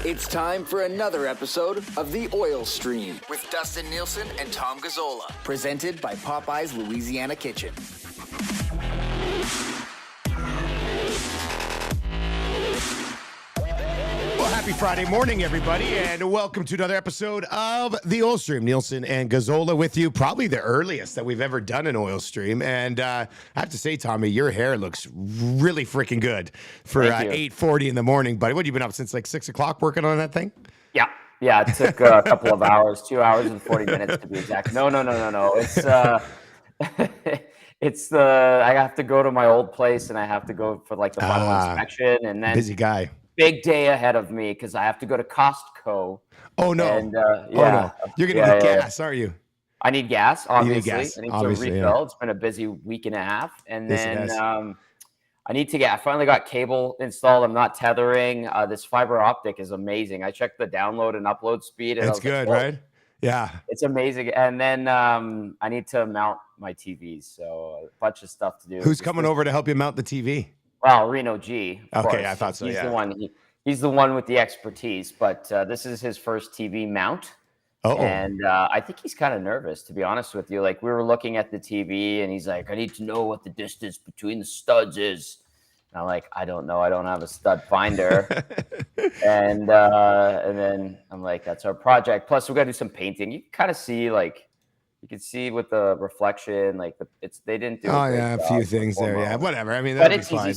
It's time for another episode of The Oil Stream with Dustin Nielsen and Tom Gazzola, presented by Popeye's Louisiana Kitchen. Well, happy Friday morning, everybody, and welcome to another episode of The Oil Stream. Nielsen and Gazzola with you, probably the earliest that we've ever done an oil stream. And I have to say, Tommy, your hair looks really freaking good for 8:40 in the morning. Buddy, what have you been up since like 6 o'clock working on that thing? Yeah, it took a couple of hours, 2 hours and 40 minutes to be exact. No. It's it's I have to go to my old place and I have to go for like the final inspection, and then busy guy. Big day ahead of me because I have to go to Costco. Oh no! And, no. You're gonna need gas, aren't you? I need gas, obviously. I need to refill. Yeah. It's been a busy week and a half, and then I finally got cable installed. I'm not tethering. This fiber optic is amazing. I checked the download and upload speed. And it's good, right? Yeah, it's amazing. And then I need to mount my TVs, so a bunch of stuff to do. Who's coming over to help you mount the TV? Well, Reno G. Okay, I thought so. He's the one. He's the one with the expertise. But this is his first TV mount, and I think he's kind of nervous, to be honest with you. Like, we were looking at the TV, and he's like, "I need to know what the distance between the studs is." And I'm like, "I don't know. I don't have a stud finder." and then I'm like, "That's our project. Plus, we got to do some painting. You can kind of see, like, you can see with the reflection, like they didn't do. A few things there. Yeah, whatever. I mean, but it's fine.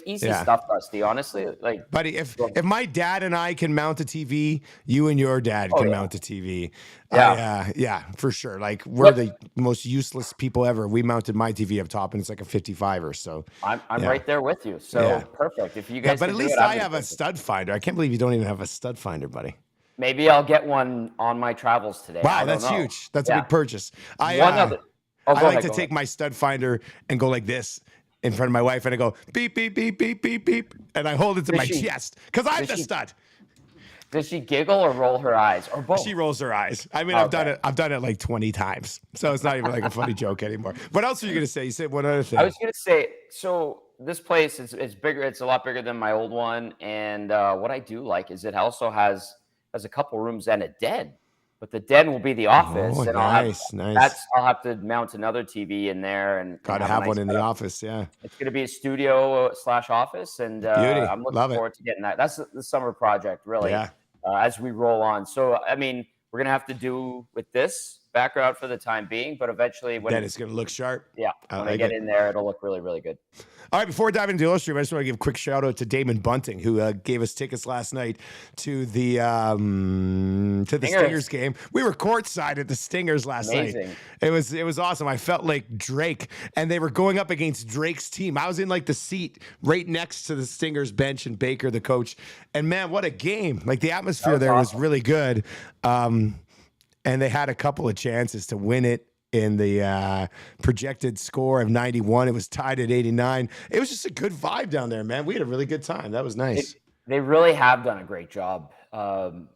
Easy stuff, Dusty. Honestly, like, buddy, if my dad and I can mount a TV, you and your dad can mount a TV. Yeah, for sure. Like, we're the most useless people ever. We mounted my TV up top, and it's like a 55er. So I'm right there with you. So perfect. If you guys, but at least I have a stud finder. I can't believe you don't even have a stud finder, buddy. Maybe I'll get one on my travels today. Wow, that's huge. That's a big purchase. I like to take my stud finder and go like this in front of my wife, and I go beep, beep, beep, beep, beep, beep, and I hold it to my chest because I'm the stud. Does she giggle or roll her eyes, or both? She rolls her eyes. I mean, I've done it like 20 times, so it's not even like a funny joke anymore. What else are you gonna say? You said one other thing. I was gonna say, so this place is bigger. It's a lot bigger than my old one, and what I do like is it also has a couple rooms and a den. But the den will be the office. Oh, and nice. I'll have to mount another TV in there, and gotta have one in the office. Yeah, it's going to be a studio / office, and I'm looking forward to getting that. That's the summer project, really. Yeah. As we roll on, so I mean, we're gonna have to do with this background for the time being, but eventually, then it's gonna look sharp. Yeah, when I get in there, it'll look really, really good. All right, before diving into the Stream, I just want to give a quick shout out to Damon Bunting, who gave us tickets last night to the Stingers game. We were courtside at the Stingers last night. It was awesome. I felt like Drake, and they were going up against Drake's team. I was in like the seat right next to the Stingers bench and Baker, the coach. And man, what a game! Like, the atmosphere there was really good. And they had a couple of chances to win it. In the projected score of 91, it was tied at 89. It was just a good vibe down there, man. We had a really good time. That was nice. They really have done a great job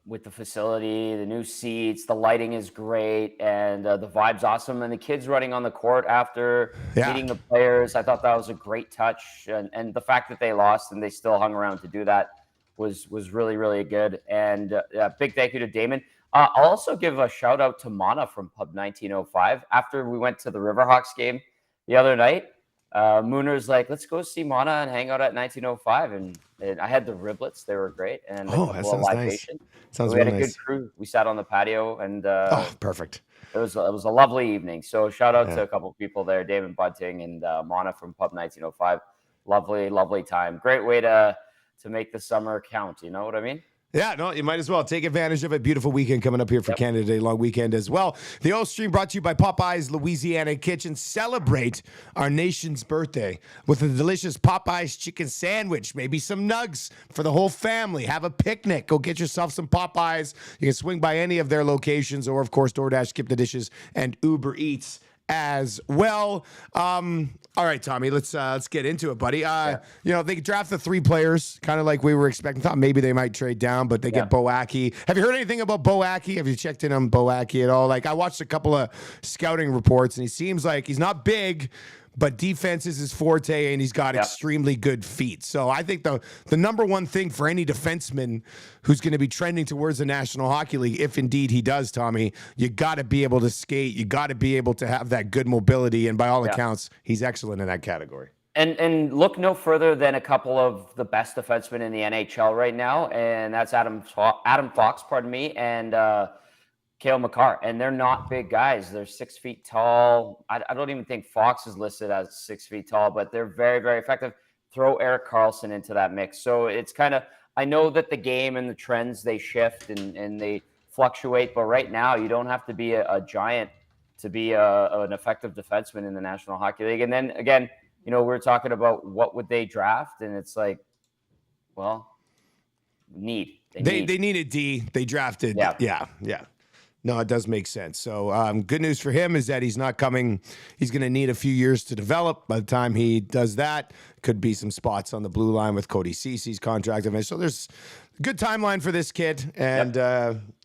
with the facility, the new seats, the lighting is great, and the vibe's awesome. And the kids running on the court after meeting the players, I thought that was a great touch. And the fact that they lost and they still hung around to do that was really, really good. And big thank you to Damon. I'll also give a shout out to Mana from Pub 1905. After we went to the Riverhawks game the other night, Mooner's like, "Let's go see Mana and hang out at 1905." And I had the riblets; they were great. And that sounds nice. Sounds we had a good crew. We sat on the patio, and perfect. It was a lovely evening. So shout out to a couple of people there, Damon Bunting and Mana from Pub 1905. Lovely time. Great way to make the summer count. You know what I mean? Yeah, no, you might as well take advantage of it. Beautiful weekend coming up here for Canada Day, long weekend as well. The Oil Stream brought to you by Popeye's Louisiana Kitchen. Celebrate our nation's birthday with a delicious Popeye's chicken sandwich, maybe some nugs for the whole family. Have a picnic. Go get yourself some Popeyes. You can swing by any of their locations, or of course DoorDash, Skip the Dishes, and Uber Eats as well. All right, Tommy, let's get into it, buddy. They draft the 3 players, kind of like we were expecting. Thought maybe they might trade down, but they get Bo Akey. Have you heard anything about Bo Akey? Have you checked in on Bo Akey at all? Like, I watched a couple of scouting reports, and he seems like he's not big, but defense is his forte, and he's got extremely good feet. So I think the number one thing for any defenseman who's going to be trending towards the National Hockey League, if indeed he does, Tommy, you got to be able to skate. You got to be able to have that good mobility, and by all accounts, he's excellent in that category. And look no further than a couple of the best defensemen in the NHL right now, and that's Adam Fox, and Cale Makar. And they're not big guys. They're 6 feet tall. I don't even think Fox is listed as 6 feet tall, but they're very, very effective. Throw Erik Karlsson into that mix. So it's kind of, I know that the game and the trends, they shift and they fluctuate, but right now you don't have to be a giant to be an effective defenseman in the National Hockey League. And then again, we're talking about what would they draft, and it's like, well, need. They needed D. They drafted. Yeah. No, it does make sense. So good news for him is that he's not coming. He's going to need a few years to develop. By the time he does that, could be some spots on the blue line with Cody Cece's contract event. So there's a good timeline for this kid. And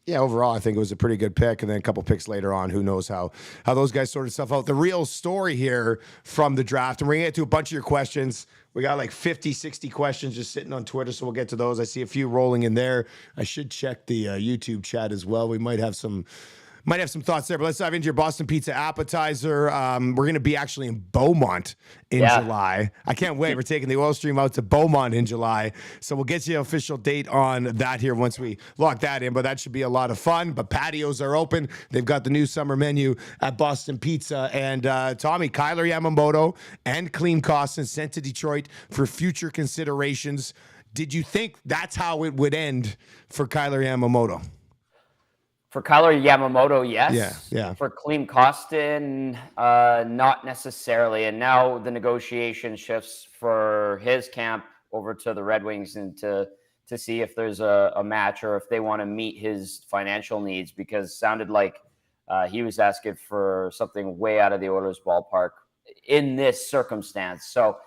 overall, I think it was a pretty good pick. And then a couple picks later on, who knows how those guys sorted stuff out. The real story here from the draft, and we're going to get to a bunch of your questions. We got like 50, 60 questions just sitting on Twitter, so we'll get to those. I see a few rolling in there. I should check the YouTube chat as well. We might have some thoughts there, but let's dive into your Boston Pizza Appetizer. We're going to be actually in Beaumont in July. I can't wait. We're taking the Oil Stream out to Beaumont in July. So we'll get you an official date on that here once we lock that in, but that should be a lot of fun. But patios are open. They've got the new summer menu at Boston Pizza. And Tommy, Kyler Yamamoto and Clean Kostin sent to Detroit for future considerations. Did you think that's how it would end for Kyler Yamamoto? For Kyler Yamamoto, yes. Yeah. For Klim Kostin, not necessarily. And now the negotiation shifts for his camp over to the Red Wings and to see if there's a match or if they want to meet his financial needs, because it sounded like he was asking for something way out of the Oilers ballpark in this circumstance. So,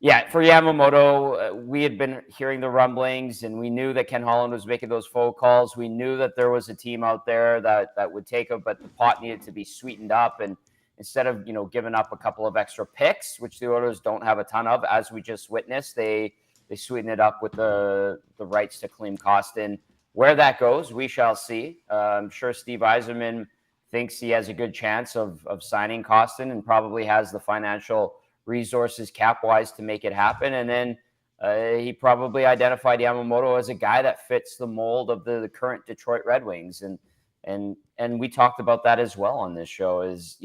yeah, for Yamamoto, we had been hearing the rumblings, and we knew that Ken Holland was making those phone calls. We knew that there was a team out there that would take him, but the pot needed to be sweetened up. And instead of, giving up a couple of extra picks, which the Oilers don't have a ton of, as we just witnessed, they sweeten it up with the rights to Klim Kostin. Where that goes, we shall see. I'm sure Steve Yzerman thinks he has a good chance of signing Kostin and probably has the financial resources cap-wise to make it happen. And then he probably identified Yamamoto as a guy that fits the mold of the current Detroit Red Wings. And we talked about that as well on this show is,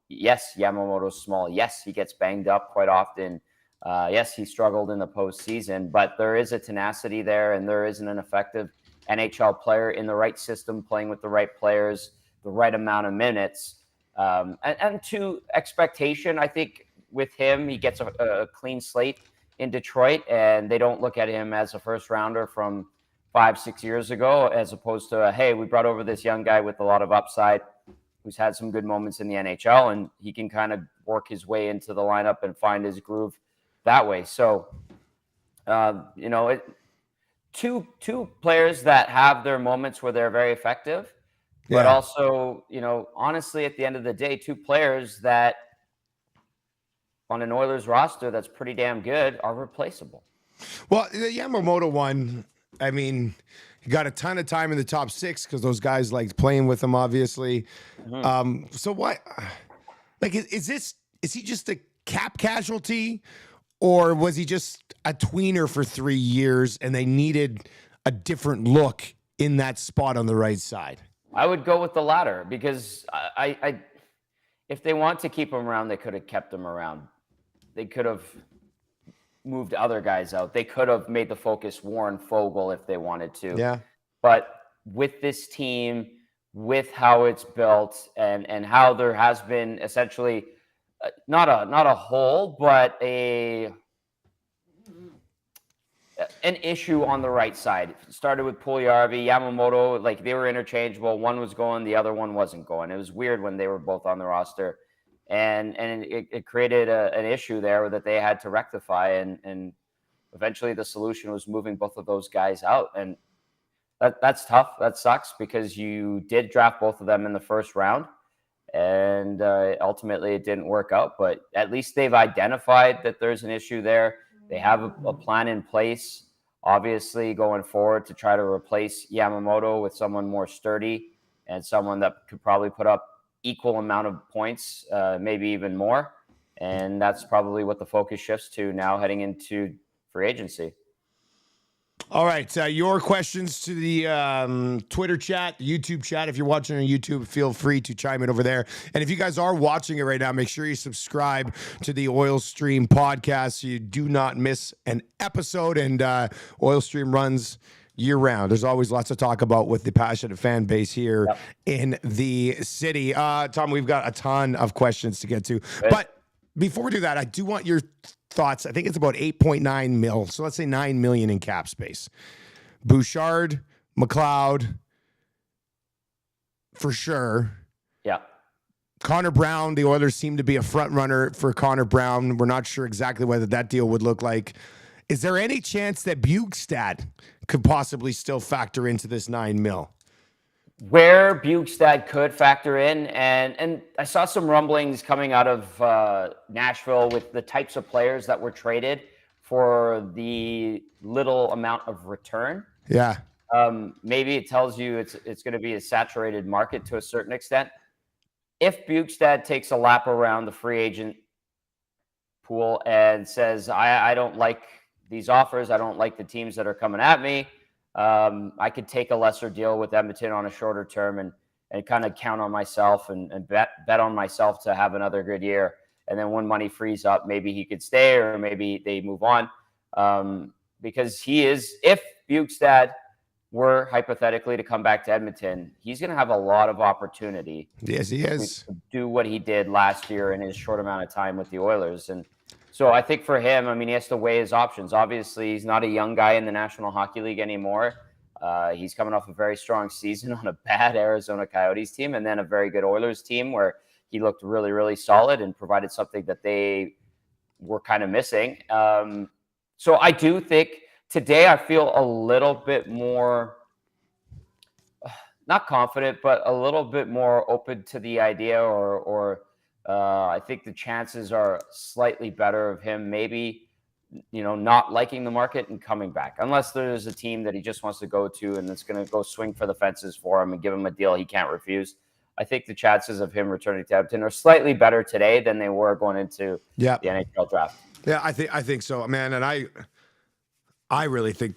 yes, Yamamoto's small. Yes, he gets banged up quite often. Yes, he struggled in the postseason, but there is a tenacity there, and there is an effective NHL player in the right system, playing with the right players, the right amount of minutes. And to expectation, I think, with him, he gets a clean slate in Detroit, and they don't look at him as a first rounder from 5-6 years ago, as opposed to, hey, we brought over this young guy with a lot of upside who's had some good moments in the NHL, and he can kind of work his way into the lineup and find his groove that way. So, two players that have their moments where they're very effective, but also, honestly, at the end of the day, two players that on an Oilers roster that's pretty damn good are replaceable. Well, the Yamamoto one, I mean, he got a ton of time in the top six because those guys liked playing with him, obviously. Mm-hmm. So what, like, is he just a cap casualty, or was he just a tweener for 3 years and they needed a different look in that spot on the right side? I would go with the latter, because I if they want to keep him around, they could have kept him around. They could have moved other guys out. They could have made the focus Warren Fogle if they wanted to. Yeah. But with this team, with how it's built, and how there has been essentially not a hole, but an issue on the right side. It started with Puljujarvi, Yamamoto, like they were interchangeable. One was going, the other one wasn't going. It was weird when they were both on the roster. And it created an issue there that they had to rectify. And eventually the solution was moving both of those guys out. And that's tough. That sucks, because you did draft both of them in the first round. and ultimately it didn't work out. But at least they've identified that there's an issue there. They have a plan in place, obviously, going forward to try to replace Yamamoto with someone more sturdy and someone that could probably put up equal amount of points, maybe even more. And that's probably what the focus shifts to now heading into free agency. All right. Your questions to the Twitter chat, the YouTube chat. If you're watching on YouTube, feel free to chime in over there. And if you guys are watching it right now, make sure you subscribe to the Oil Stream podcast so you do not miss an episode. And Oil Stream runs year round. There's always lots to talk about with the passionate fan base here in the city. Tom, we've got a ton of questions to get to. Good. But before we do that, I do want your thoughts. I think it's about 8.9 mil. So let's say 9 million in cap space. Bouchard, McLeod, for sure. Yeah. Connor Brown, the Oilers seem to be a front runner for Connor Brown. We're not sure exactly whether that deal would look like. Is there any chance that Bjugstad could possibly still factor into this 9 mil? Where Bjugstad could factor in, and I saw some rumblings coming out of Nashville with the types of players that were traded for the little amount of return. Yeah. Maybe it tells you it's going to be a saturated market to a certain extent. If Bjugstad takes a lap around the free agent pool and says, I don't like these offers, I don't like the teams that are coming at me, I could take a lesser deal with Edmonton on a shorter term and kind of count on myself and bet on myself to have another good year. And then when money frees up, maybe he could stay or maybe they move on. Because if Bjugstad were hypothetically to come back to Edmonton, he's going to have a lot of opportunity. Yes, he is. To do what he did last year in his short amount of time with the Oilers. And so I think for him, I mean, he has to weigh his options. Obviously, he's not a young guy in the National Hockey League anymore. He's coming off a very strong season on a bad Arizona Coyotes team and then a very good Oilers team where he looked really, really solid and provided something that they were kind of missing. So I do think today I feel a little bit more, not confident, but a little bit more open to the idea or I think the chances are slightly better of him maybe, not liking the market and coming back, unless there's a team that he just wants to go to and it's going to go swing for the fences for him and give him a deal he can't refuse. I think the chances of him returning to Edmonton are slightly better today than they were going into the NHL draft. Yeah, I think so, man. And I really think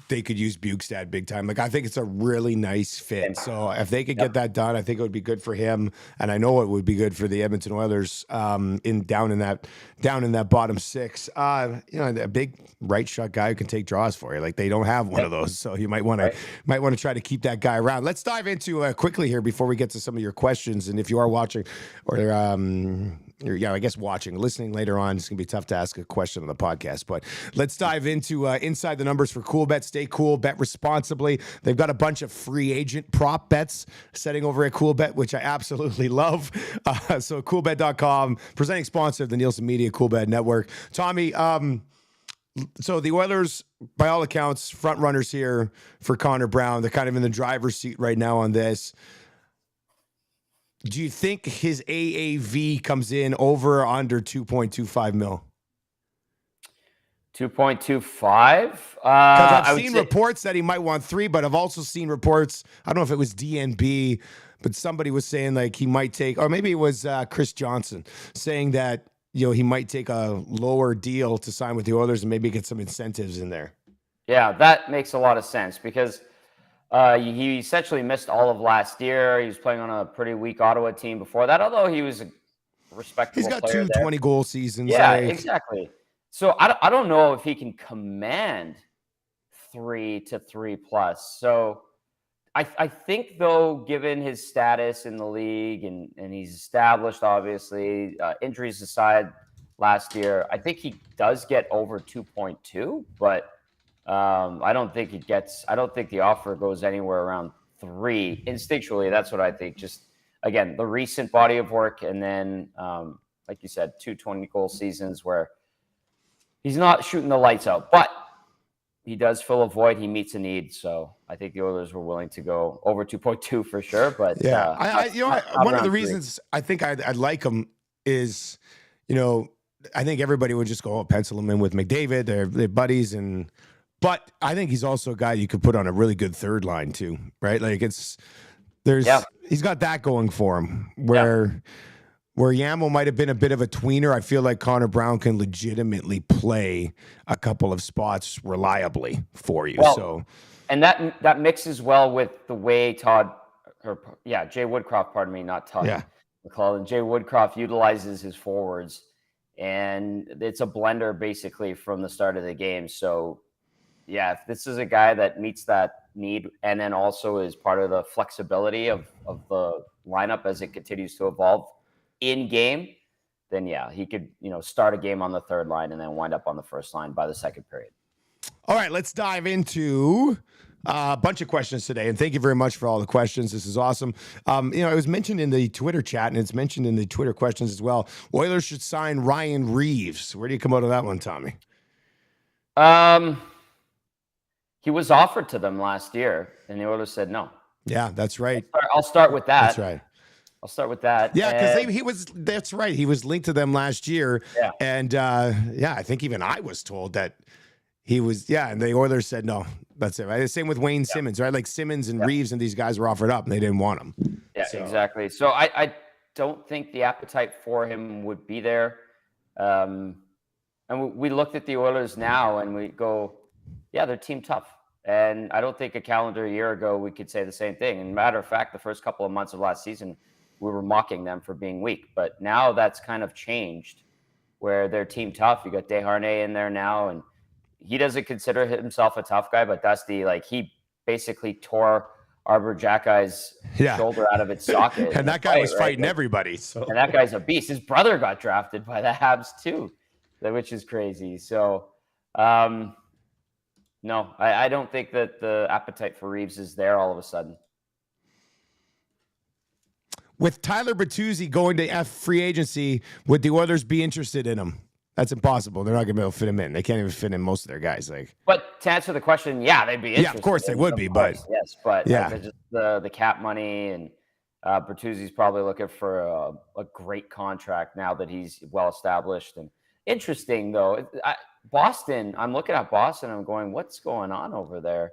they could use Bjugstad big time. Like, I think it's a really nice fit. So if they could get that done, I think it would be good for him. And I know it would be good for the Edmonton Oilers down in that bottom six. A big right shot guy who can take draws for you. Like, they don't have one of those. So you might want to try to keep that guy around. Let's dive into quickly here before we get to some of your questions. And if you are watching or I guess listening later on, it's going to be tough to ask a question on the podcast, but let's dive into inside the numbers for Cool Bet. Stay cool, bet responsibly. They've got a bunch of free agent prop bets setting over at Cool Bet, which I absolutely love. So coolbet.com, presenting sponsor of the Nielsen Media Cool Bet Network. Tommy, so the Oilers, by all accounts, front runners here for Connor Brown. They're kind of in the driver's seat right now on this. Do you think his AAV comes in over or under 2.25 mil? 2.25? Because I've seen reports that he might want 3, but I've also seen reports, I don't know if it was DNB, but somebody was saying like he might take, or maybe it was Chris Johnson, saying that he might take a lower deal to sign with the Oilers and maybe get some incentives in there. Yeah, that makes a lot of sense because he essentially missed all of last year. He was playing on a pretty weak Ottawa team before that, although he was a respectable player. He's got two 20-goal seasons. Yeah, exactly. So I don't know if he can command 3 to 3+. So I think, though, given his status in the league and he's established, obviously, injuries aside last year, I think he does get over 2.2, but I don't think the offer goes anywhere around 3. Instinctually, that's what I think. Just, again, the recent body of work and then, like you said, 2 20-goal seasons where he's not shooting the lights out. But he does fill a void. He meets a need. So I think the Oilers were willing to go over 2.2 for sure. But one of the reasons I think I'd like him is, I think everybody would just go, pencil him in with McDavid. They're buddies. But I think he's also a guy you could put on a really good third line too, right? Like he's got that going for him where Yamo might have been a bit of a tweener. I feel like Connor Brown can legitimately play a couple of spots reliably for you. And that mixes well with the way Jay Woodcroft, pardon me, not Todd McClellan. Jay Woodcroft utilizes his forwards, and it's a blender basically from the start of the game. So, if this is a guy that meets that need and then also is part of the flexibility of the lineup as it continues to evolve in game, then he could, start a game on the third line and then wind up on the first line by the second period. All right, let's dive into a bunch of questions today. And thank you very much for all the questions. This is awesome. It was mentioned in the Twitter chat and it's mentioned in the Twitter questions as well. Oilers should sign Ryan Reeves. Where do you come out of that one, Tommy? He was offered to them last year and the Oilers said no. Yeah, that's right. I'll start with that. That's right. I'll start with that. Yeah, because that's right. He was linked to them last year. Yeah. And I think even I was told that he was, and the Oilers said no. That's it, right? Same with Wayne Simmons, right? Like Simmons and Reeves and these guys were offered up and they didn't want him. Yeah, exactly. So I don't think the appetite for him would be there. And we looked at the Oilers now and we go, they're team tough. And I don't think a calendar year ago we could say the same thing. And matter of fact, the first couple of months of last season, we were mocking them for being weak. But now that's kind of changed where they're team tough. You got Desharnais in there now, and he doesn't consider himself a tough guy, but Dusty, he basically tore Arbor Jackey's shoulder out of its socket. And that guy was fighting everybody. So. And that guy's a beast. His brother got drafted by the Habs too, which is crazy. So, no, I don't think that the appetite for Reeves is there all of a sudden. With Tyler Bertuzzi going to free agency, would the Oilers be interested in him? That's impossible. They're not going to be able to fit him in. They can't even fit in most of their guys. But to answer the question, they'd be interested. Yeah, of course they would be. But yes, but just the cap money and Bertuzzi's probably looking for a great contract now that he's well established. And interesting though, Boston. I'm looking at Boston. I'm going, what's going on over there?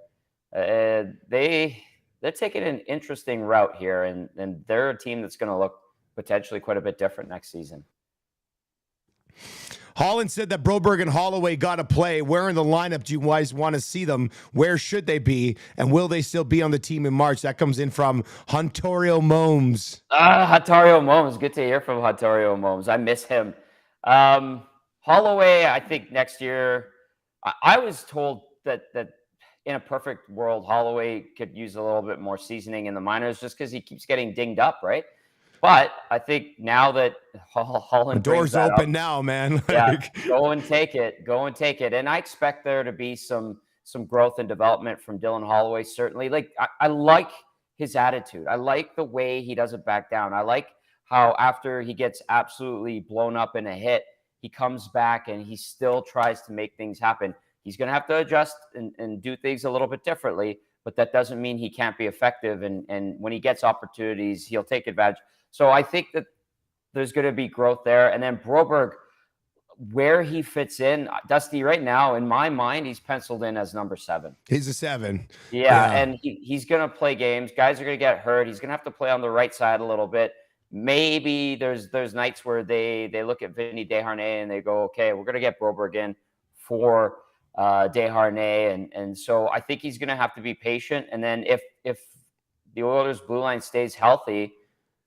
They're taking an interesting route here, and they're a team that's going to look potentially quite a bit different next season. Holland said that Broberg and Holloway got to play. Where in the lineup do you guys want to see them? Where should they be? And will they still be on the team in March? That comes in from Huntario Momes. Huntario Momes. Good to hear from Huntario Momes. I miss him. Holloway, I think next year, I was told that in a perfect world, Holloway could use a little bit more seasoning in the minors just because he keeps getting dinged up, right? But I think now that Holland the door's open now, man. Go and take it. Go and take it. And I expect there to be some growth and development from Dylan Holloway, certainly. I like his attitude. I like the way he doesn't back down. I like how after he gets absolutely blown up in a hit, he comes back and he still tries to make things happen. He's going to have to adjust and do things a little bit differently, but that doesn't mean he can't be effective. And when he gets opportunities, he'll take advantage. So I think that there's going to be growth there. And then Broberg, where he fits in, Dusty, right now, in my mind, he's penciled in as number 7. He's a 7. Yeah. And he's going to play games. Guys are going to get hurt. He's going to have to play on the right side a little bit. Maybe there's nights where they look at Vinny Desharnais and they go, okay, we're going to get Broberg in for Desharnais. And so I think he's going to have to be patient. And then if the Oilers blue line stays healthy,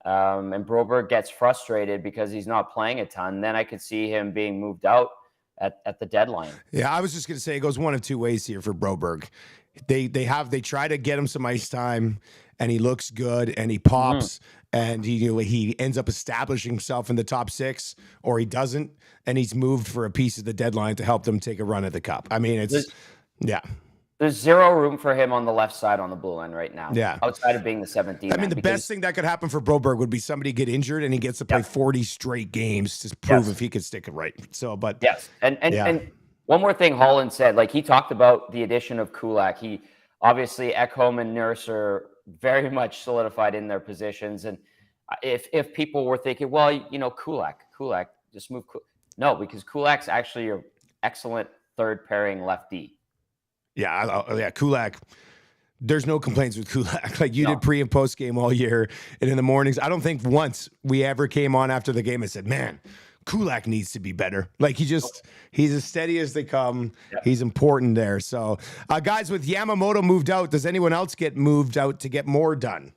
and Broberg gets frustrated because he's not playing a ton, then I could see him being moved out at the deadline. Yeah, I was just going to say it goes one of two ways here for Broberg. They try to get him some ice time, and he looks good, and he pops, and he ends up establishing himself in the top 6, or he doesn't, and he's moved for a piece of the deadline to help them take a run at the cup. I mean, There's zero room for him on the left side on the blue line right now. Yeah. Outside of being the 17th. I mean, the best thing that could happen for Broberg would be somebody get injured and he gets to play 40 straight games to prove if he could stick it right. So, but yes. And One more thing Holland said, like he talked about the addition of Kulak. He obviously Ekholm and Nurse are very much solidified in their positions. And if people were thinking, well, Kulak, just move. No, because Kulak's actually an excellent third pairing lefty. Yeah, Kulak. There's no complaints with Kulak. Like you did pre and post game all year, and in the mornings, I don't think once we ever came on after the game and said, "Man, Kulak needs to be better." Like he's as steady as they come. Yep. He's important there. So, guys, with Yamamoto moved out, does anyone else get moved out to get more done?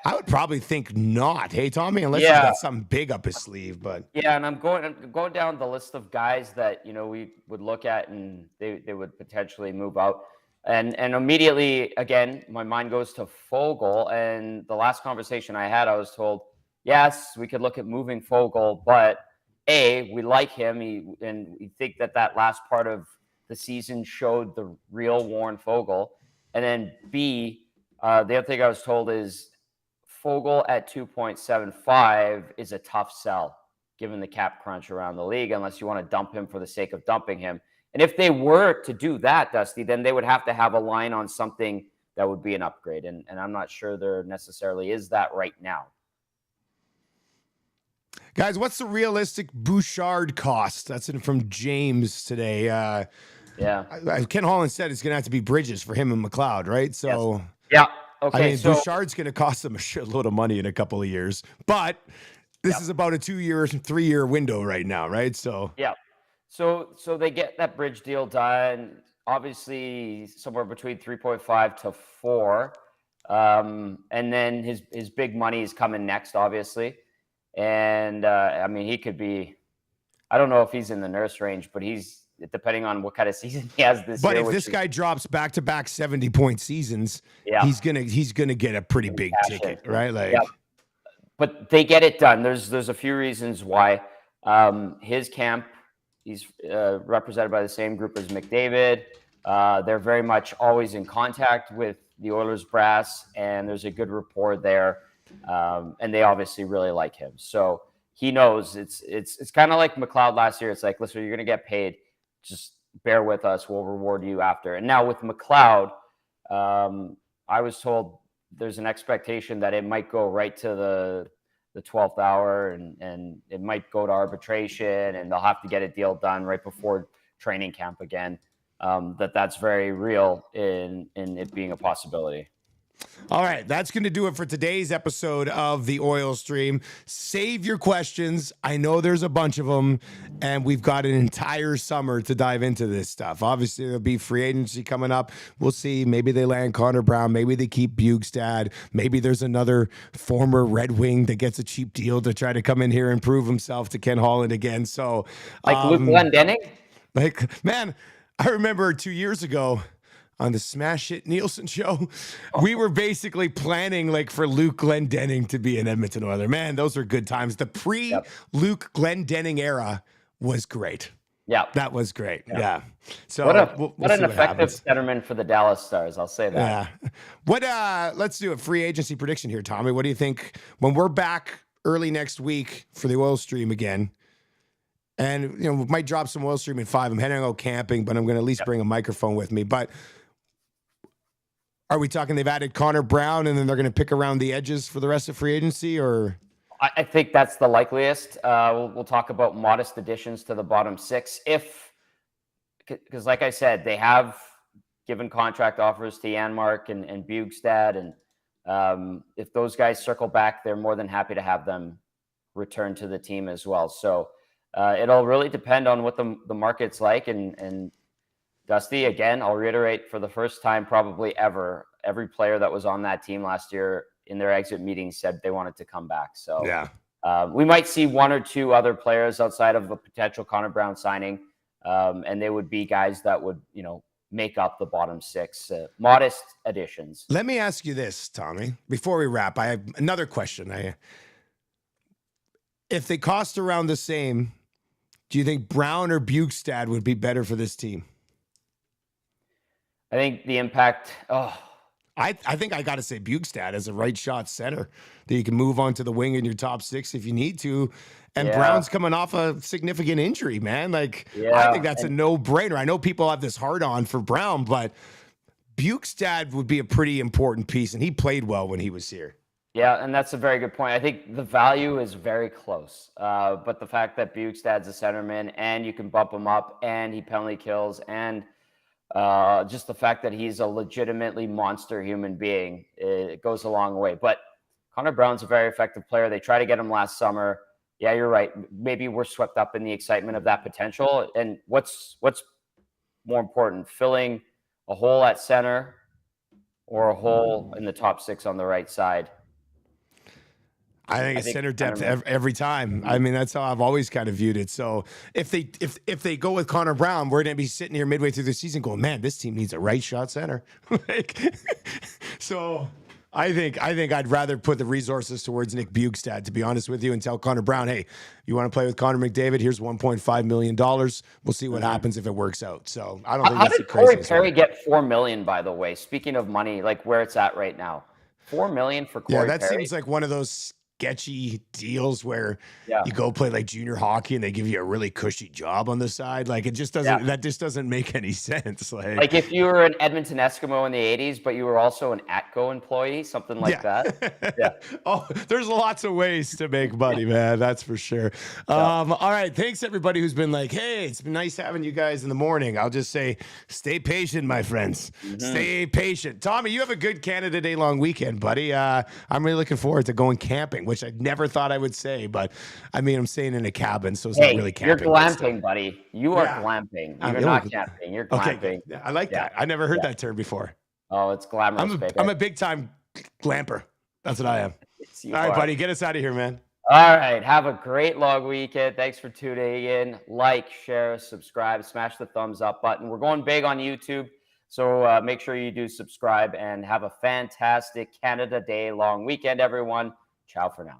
I would probably think not. Hey, Tommy, unless he's got something big up his sleeve. But yeah, and I'm going down the list of guys that we would look at and they would potentially move out. And immediately, again, my mind goes to Foegele. And the last conversation I had, I was told, yes, we could look at moving Foegele, but we like him, and we think that last part of the season showed the real Warren Foegele. And then B, the other thing I was told is Foegele at 2.75 is a tough sell, given the cap crunch around the league, unless you want to dump him for the sake of dumping him. And if they were to do that, Dusty, then they would have to have a line on something that would be an upgrade. And I'm not sure there necessarily is that right now. Guys, what's the realistic Bouchard cost? That's in from James today. Ken Holland said it's going to have to be Bridges for him and McLeod, right? So, yeah. Okay, I mean, Bouchard's going to cost them a shitload of money in a couple of years, but this is about a 2-year, 3-year window right now, right? So so they get that bridge deal done. Obviously, somewhere between 3.5 to 4, and then his big money is coming next, obviously. And I mean, he could be. I don't know if he's in the Nurse range, but he's. Depending on what kind of season he has this year. But if this guy drops back-to-back 70-point seasons, he's gonna get a pretty big ticket, right? Like, but they get it done. There's a few reasons why. His camp, he's represented by the same group as McDavid. They're very much always in contact with the Oilers brass, and there's a good rapport there. And they obviously really like him, so he knows it's kind of like McLeod last year. It's like, listen, you're gonna get paid. Just bear with us. We'll reward you after. And now with McLeod, I was told there's an expectation that it might go right to the 12th hour and it might go to arbitration and they'll have to get a deal done right before training camp again. That's very real in it being a possibility. All right, that's going to do it for today's episode of the Oil Stream. Save your questions. I know there's a bunch of them, and we've got an entire summer to dive into this stuff. Obviously, there'll be free agency coming up. We'll see. Maybe they land Connor Brown. Maybe they keep Bugstad. Maybe there's another former Red Wing that gets a cheap deal to try to come in here and prove himself to Ken Holland again. So, like Luke Glendening? Like, man, I remember 2 years ago, on the Smash Hit Nielsen show, we were basically planning like for Luke Glendening to be an Edmonton Oiler. Man, those are good times. The pre-Luke Glendening era was great. Yeah, that was great. Yeah. So what an effective centerman for the Dallas Stars. I'll say that. Yeah. Let's do a free agency prediction here, Tommy. What do you think when we're back early next week for the Oil Stream again? And we might drop some Oil Stream in 5. I'm heading out camping, but I'm going to at least bring a microphone with me. But are we talking they've added Connor Brown and then they're going to pick around the edges for the rest of free agency, or? I think that's the likeliest. We'll talk about modest additions to the bottom 6 because like I said, they have given contract offers to Janmark and Bugstad. And if those guys circle back, they're more than happy to have them return to the team as well. So it'll really depend on what the market's like. And Dusty, again, I'll reiterate for the first time probably ever, every player that was on that team last year in their exit meetings said they wanted to come back. So we might see 1 or 2 other players outside of a potential Connor Brown signing. And they would be guys that would, make up the bottom 6, modest additions. Let me ask you this, Tommy, before we wrap. I have another question. If they cost around the same, do you think Brown or Bugstad would be better for this team? I think the impact. I think I got to say Bukestad as a right shot center that you can move onto the wing in your top six if you need to. And Yeah, Brown's coming off a significant injury, man. Like, I think yeah, that's a no-brainer. I know people have this hard on for Brown, but Bukestad would be a pretty important piece, and he played well when he was here. yeah, and that's a very good point. I think the value is very close, but the fact that Bukestad's a centerman and you can bump him up and he penalty kills and just the fact that he's a legitimately monster human being, it goes a long way. But Connor Brown's a very effective player. They tried to get him last summer. Yeah, you're right. Maybe we're swept up in the excitement of that potential. And what's more important, filling a hole at center or a hole in the top six on the right side? I think it's center depth every time. I mean, that's how I've always kind of viewed it. So if they go with Connor Brown, we're going to be sitting here midway through the season going, man, this team needs a right shot center. So I think I'd rather put the resources towards Nick Bukestad, to be honest with you, and tell Connor Brown, hey, you want to play with Connor McDavid? Here's $1.5 million. We'll see what happens if it works out. So I don't think How that's did the Corey craziest Perry one. get $4 million, by the way? Speaking of money, like where it's at right now. $4 million for Corey Yeah, that Perry? seems like one of those sketchy deals where Yeah. you go play like junior hockey and they give you a really cushy job on the side. Like it just doesn't, that just doesn't make any sense. Like if you were an Edmonton Eskimo in the 80s, but you were also an Atco employee, something like that. Yeah. Oh, there's lots of ways to make money, man. That's for sure. All right. Thanks everybody who's been like, hey, it's been nice having you guys in the morning. I'll just say, stay patient, my friends. Stay patient. Tommy, you have a good Canada Day long weekend, buddy. I'm really looking forward to going camping, which I never thought I would say, but I mean, I'm staying in a cabin, so it's not really camping. You're glamping, buddy. You are glamping. You're not camping. You're glamping. Okay, good. I like that. I never heard that term before. Oh, it's glamorous, baby. I'm a big time glamper. That's what I am. All right, buddy, get us out of here, man. All right. Have a great long weekend. Thanks for tuning in. Like, share, subscribe, smash the thumbs up button. We're going big on YouTube, so make sure you do subscribe and have a fantastic Canada Day long weekend, everyone. Ciao for now.